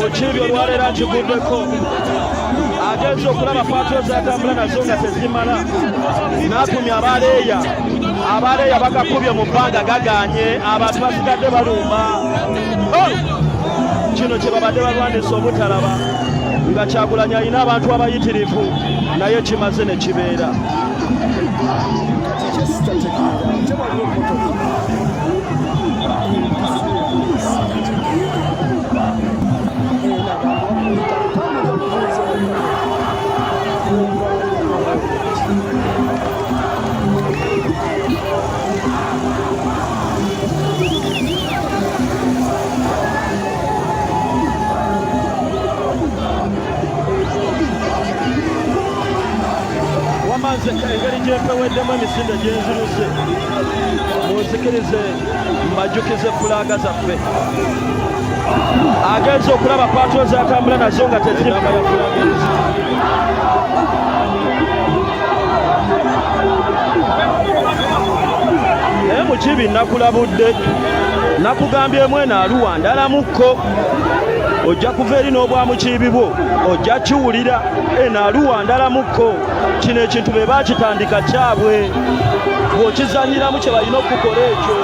Mukiibi olwaleero akiguddeko agenze okulaba Patriots atambula nazo nga tezimala n'atumya abaleeya bagakubye mu bbanga gaganye abantu basigadde balumba kino kye babadde balwanisa obutalaba nga Kyagulanyi alina abantu abayitirivu naye kimaze ne kibeera engeri gyempeweddemu emisinde gyenziruse munzikirize mbajjukize fulaaga zaffe agenza okulaba Patriots atambula nazo nga teziraba ya fulaaga naye Mukiibi nakulabudde nakugambyemu eno Arua ndalamukko ojja kuva eri n'obwamukiibi bwo ojja kiwulira eno Arua ndalamukko kino ekintu be bakitandika kyabwe bw'okizanyiramu kye balina okukola ekyo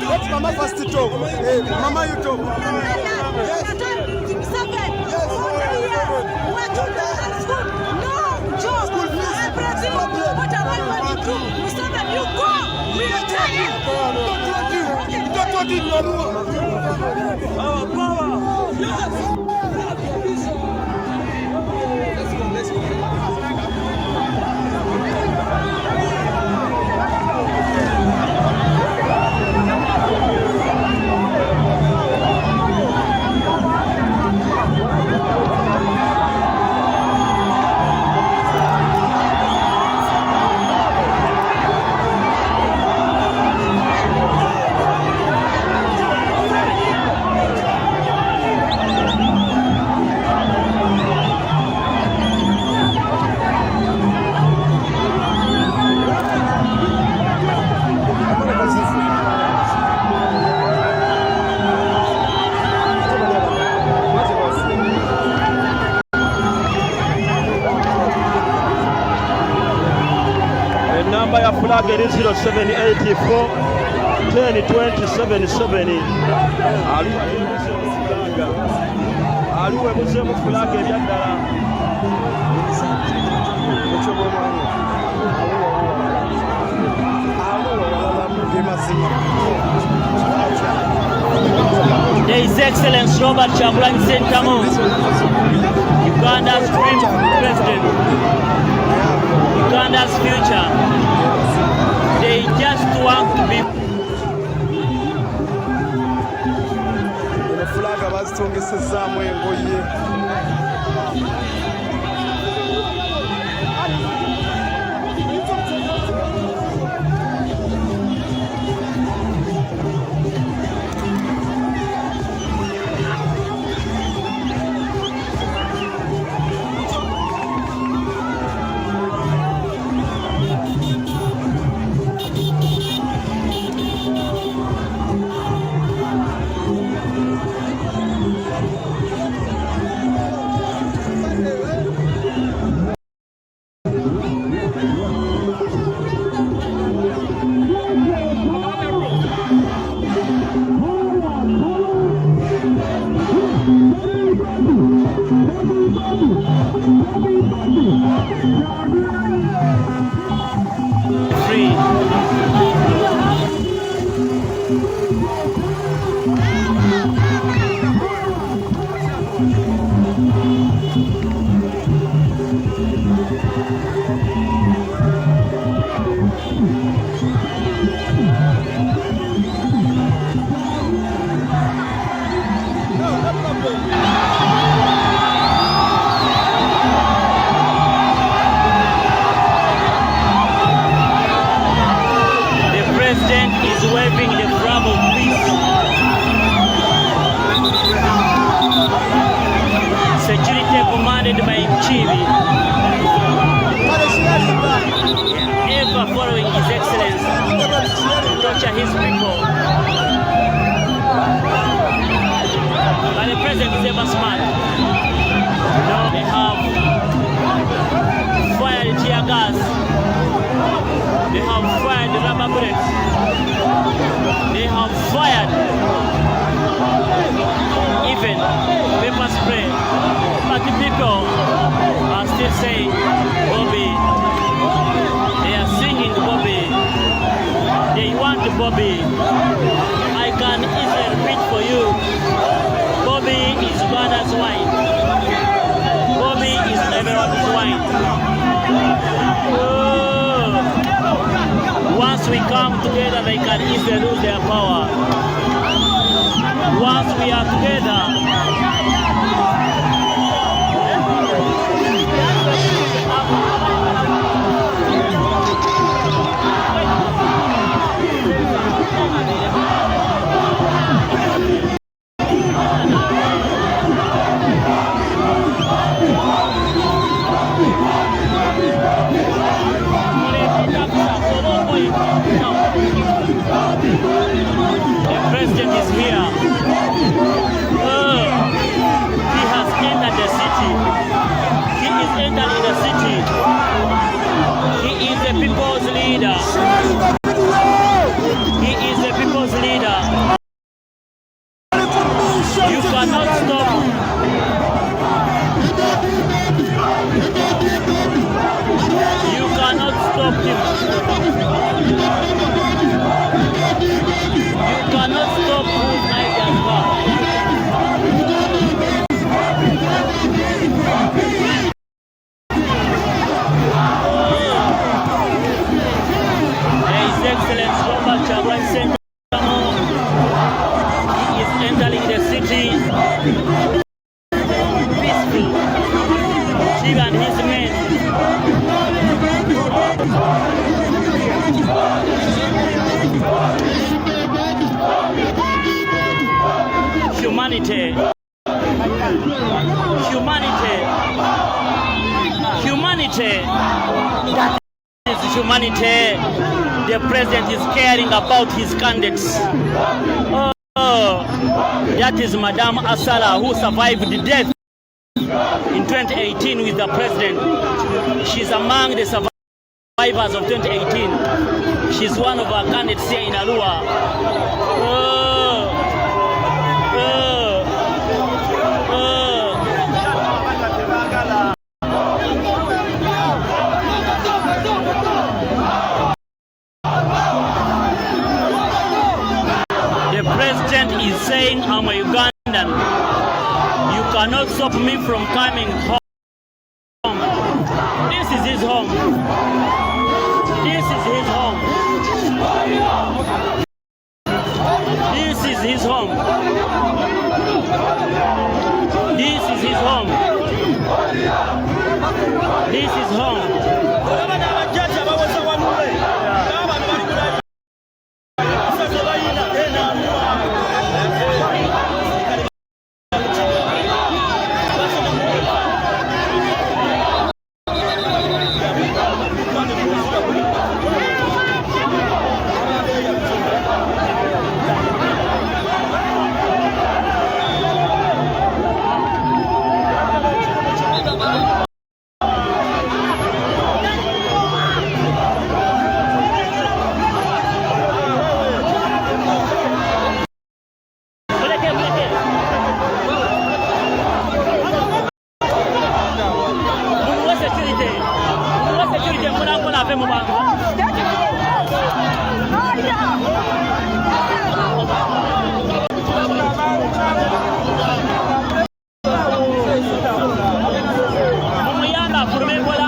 Let Mama first talk. Hey, Mama, you talk. Flag eri 0784 10-20-77 Arua ebuzeemu flag ebyaddala His Excellency Robert Kyagulanyi Ssentamu, Uganda's dream president, Uganda's future. They just want to be. The flag bazitongezezaamu engoye. Bobby, I can easily repeat for you. Bobby is Ghana's wine. Bobby is everyone's wine. Oh. Once we come together, they can easily lose their power. Once we are together, the president is here. He has entered the city. He is entering the city. He is the people's leader. He is the people's leader. You cannot stop. You cannot stop him. You cannot stop whose ideas are. His Excellency Robert Chagulanyi Ssentamu, he is entering the city peaceful. He and his men. Humanity. Humanity. Humanity. That is humanity. The president is caring about his candidates. Oh, that is Madame Asala, who survived the death in 2018 with the president. She's among the survivors of 2018. She's one of our candidates here in Arua. The president is saying, I'm a Ugandan. You cannot stop me from coming home. This is his home. This is his home. This is his home. This is his home. This is home. bave mu bantu. Mumuyamba afulume mpola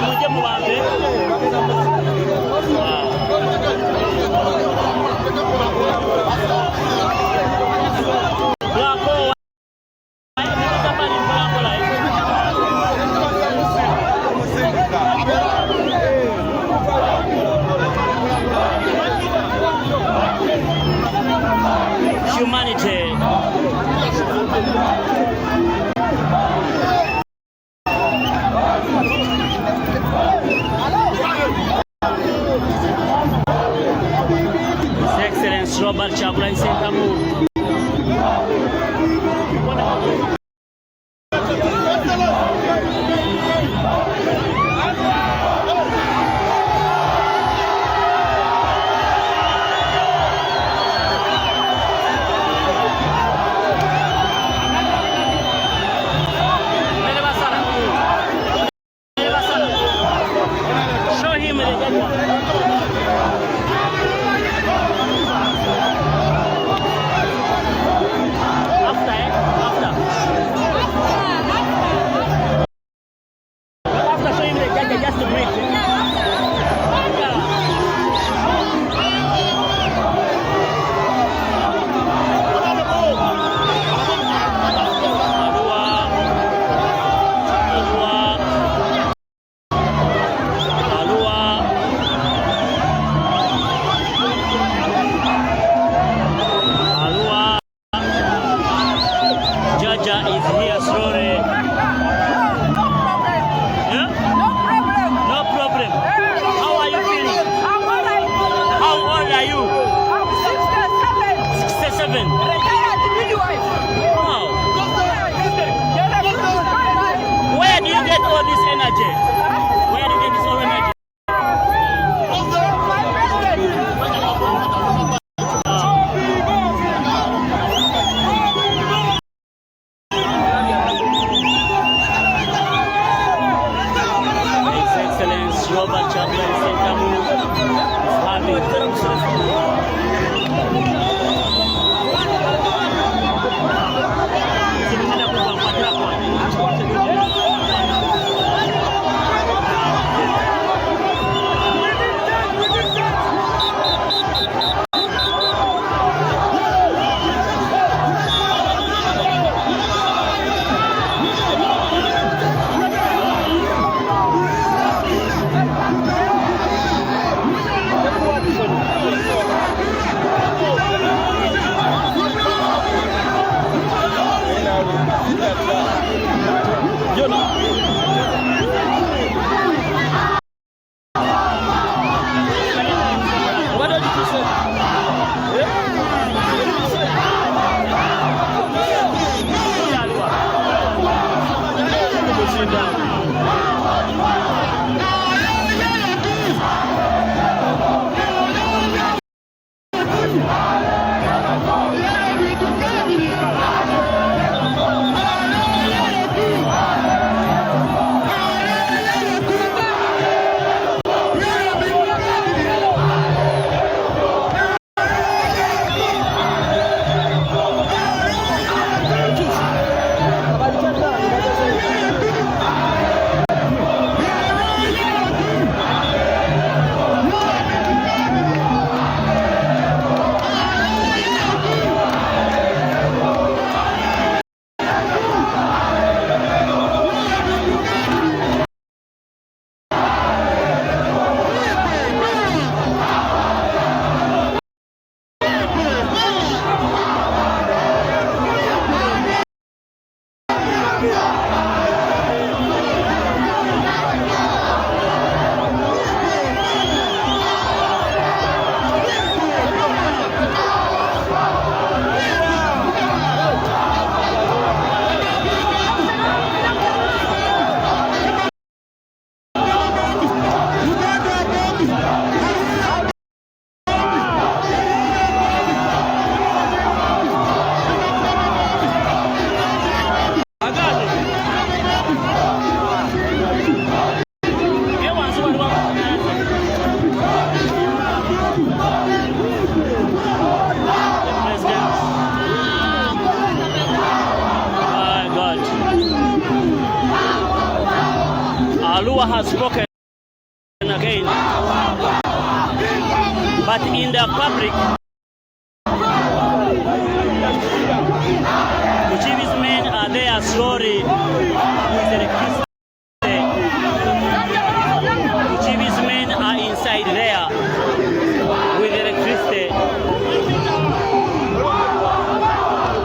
muje mu bantu. Humanity. His Excellency Robert Kyagulanyi Ssentamu. Jaja is here slowly. Yeah? No problem. How are you feeling? How old are you? I'm 67. retired midwife. Wow. Where do you get all this energy? Where do you get this all energy? Robert Kyagulanyi Ssentamu is having Alua has spoken again, but in the public, Muchibi's men are there slowly with electricity. Muchibi's men are inside there with electricity.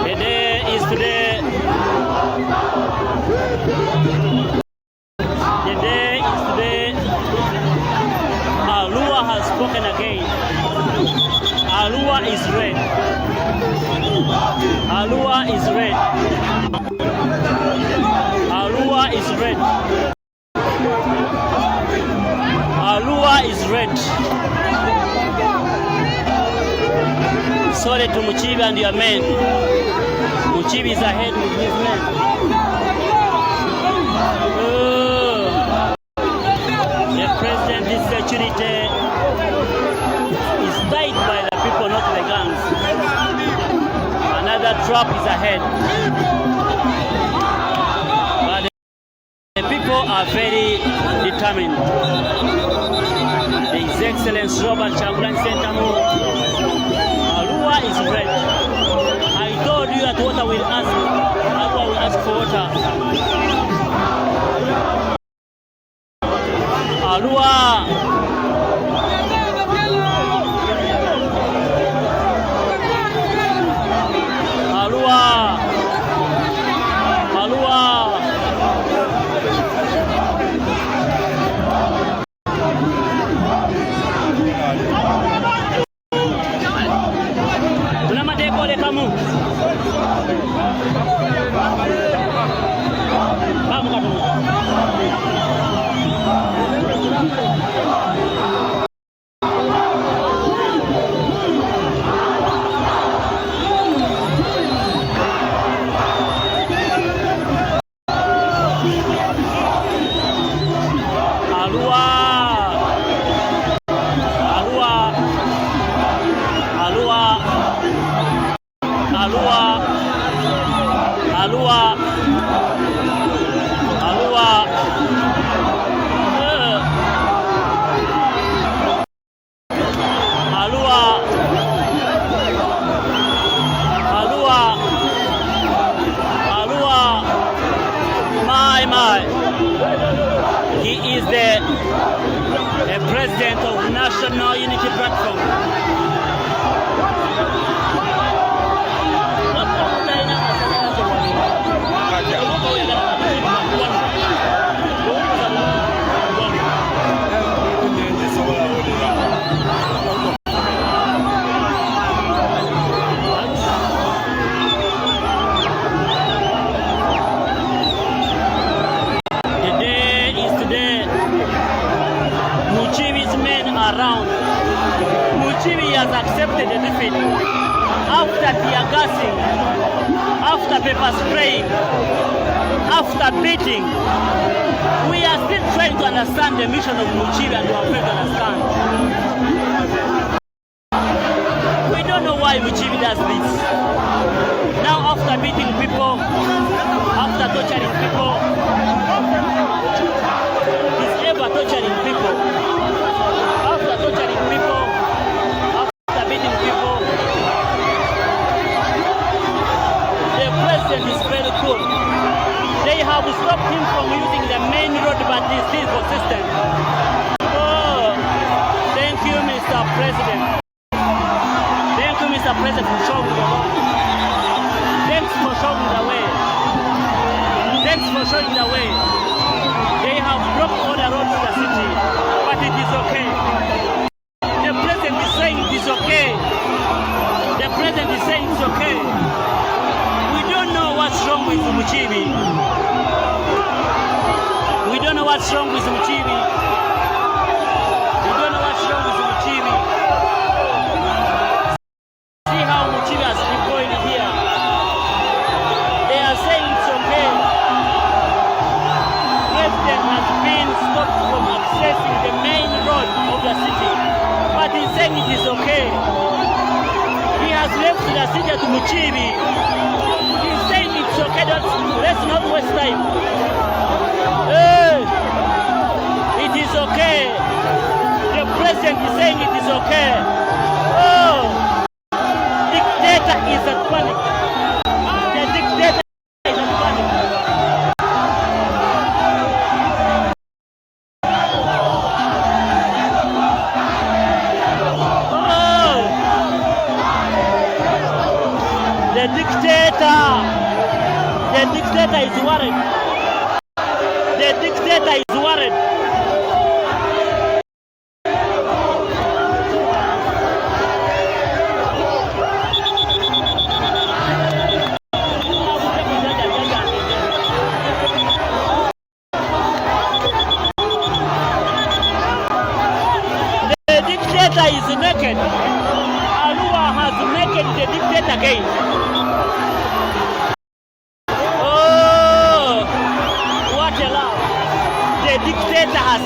The day is today. The day is today. Alua has spoken again. Alua is red. Alua is red. Alua is red. Alua is red. Sorry to Muchibi and your men. Muchibi is ahead with his men. The president's security is tight by the people, not the gangs. Another trap is ahead. But the people are very determined. His Excellency Robert Kyagulanyi Ssentamu, Alua is red. I told you that water will ask. Alua will ask for water. Alua. He is the president of National Unity Platform. Muchibi has accepted the defeat after tear gassing, after pepper spraying, after beating. We are still trying to understand the mission of Muchibi, and we are trying to understand. We don't know why Muchibi does this. Now after beating people, after torturing people, he's ever torturing people. After torturing people, after beating people, the president is very cool. They have stopped him from using the main road, but he still persistent. Oh, thank you, Mr. President. Thank you, Mr. President, for showing the way. Thanks for showing the way. Thanks for showing the way. They have blocked all the roads to the city, but it is okay. The president is saying it is okay. The president is saying it's okay. We don't know what's wrong with Muchibi. We don't know what's wrong with Muchibi. We don't know what's wrong with Muchibi. See how Muchibi has been going here. They are saying it's okay. President has been stopped from accessing the main road of the city, but he's saying it is okay. He has left the city to Muchibi. He's saying it's okay, let's not waste time. Hey! okay. Oh, dictator is at panic. The dictator is at panic. Oh, the dictator is worried. The dictator is worried. The dictator is naked. Alua has naked the dictator again. Oh, what a love. The dictator has